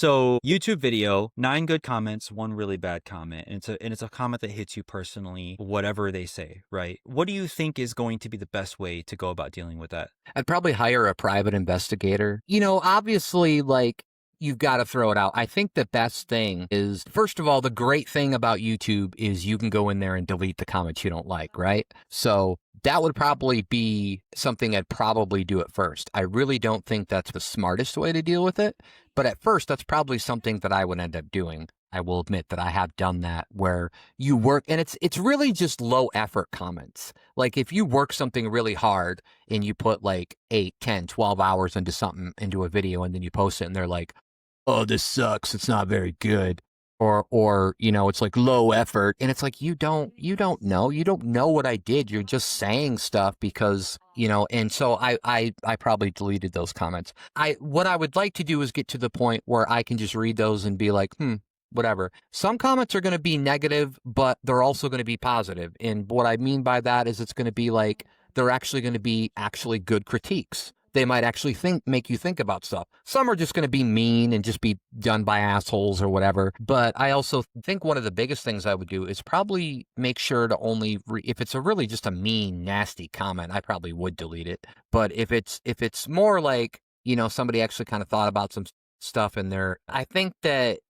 So YouTube video, 9 good comments, 1 really bad comment. And it's a comment that hits you personally, whatever they say, right? What do you think is going to be the best way to go about dealing with that? I'd probably hire a private investigator. Obviously, like, you've got to throw it out. I think the best thing is, first of all, the great thing about YouTube is you can go in there and delete the comments you don't like, right? So that would probably be something I'd probably do at first. I really don't think that's the smartest way to deal with it. But at first, that's probably something that I would end up doing. I will admit that I have done that where you work and it's really just low effort comments. Like if you work something really hard and you put like 8, 10, 12 hours into something, into a video, and then you post it and they're like, oh, this sucks. It's not very good. Or it's like low effort. And it's like, you don't know. You don't know what I did. You're just saying stuff because, and so I probably deleted those comments. What I would like to do is get to the point where I can just read those and be like, whatever. Some comments are going to be negative, but they're also going to be positive. And what I mean by that is it's going to be like, they're actually going to be actually good critiques. They might actually make you think about stuff. Some are just going to be mean and just be done by assholes or whatever. But I also think one of the biggest things I would do is probably make sure to only if it's a really just a mean, nasty comment, I probably would delete it. But if it's more like, somebody actually kind of thought about some stuff in there, I think that,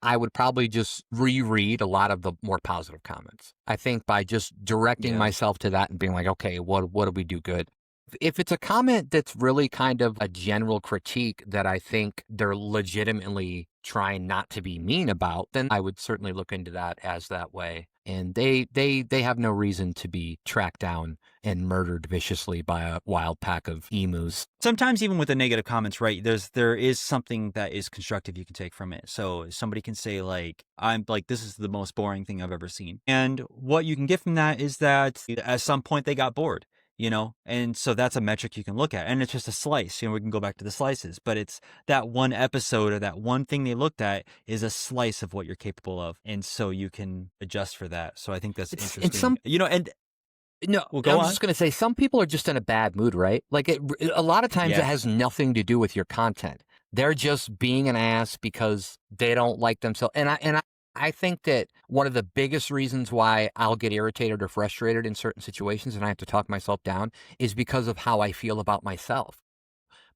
I would probably just reread a lot of the more positive comments. I think by just directing myself to that and being like, okay, what do we do good? If it's a comment that's really kind of a general critique that I think they're legitimately trying not to be mean about, then I would certainly look into that as that way. And they have no reason to be tracked down and murdered viciously by a wild pack of emus. Sometimes even with the negative comments, right, there is something that is constructive you can take from it. So somebody can say like, I'm like, this is the most boring thing I've ever seen. And what you can get from that is that at some point they got bored. And so that's a metric you can look at, and it's just a slice. We can go back to the slices, but it's that one episode or that one thing they looked at is a slice of what you're capable of, and so you can adjust for that. So I think that's interesting. And some, and no, well, I go was on. just going to say, some people are just in a bad mood, right? Like a lot of times it has nothing to do with your content. They're just being an ass because they don't like themselves. And I think that one of the biggest reasons why I'll get irritated or frustrated in certain situations and I have to talk myself down is because of how I feel about myself.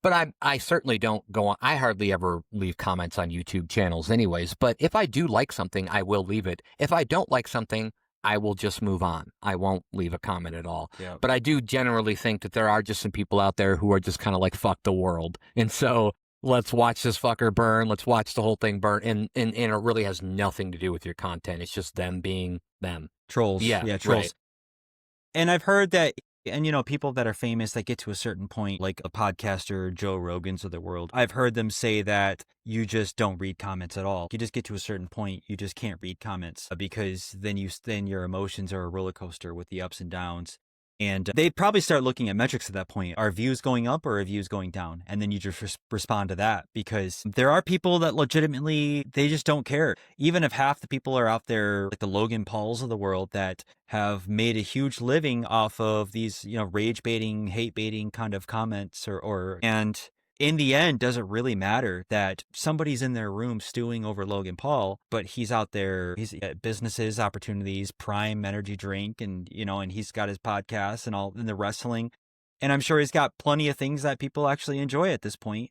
But I certainly don't go on. I hardly ever leave comments on YouTube channels anyways. But if I do like something, I will leave it. If I don't like something, I will just move on. I won't leave a comment at all. Yeah. But I do generally think that there are just some people out there who are just kind of like, fuck the world. And so let's watch this fucker burn. Let's watch the whole thing burn. And it really has nothing to do with your content. It's just them being them. Trolls. Yeah, Trolls. right. And I've heard that, and people that are famous that get to a certain point, like a podcaster, Joe Rogan's of the world, I've heard them say that you just don't read comments at all. You just get to a certain point, you just can't read comments because then your emotions are a roller coaster with the ups and downs. And they'd probably start looking at metrics at that point. Are views going up or are views going down? And then you just respond to that, because there are people that legitimately, they just don't care. Even if half the people are out there, like the Logan Pauls of the world, that have made a huge living off of these, rage baiting, hate baiting kind of comments and in the end, does it really matter that somebody's in their room stewing over Logan Paul, but he's out there, he's at businesses, opportunities, Prime energy drink, and, and he's got his podcast and all in the wrestling. And I'm sure he's got plenty of things that people actually enjoy at this point.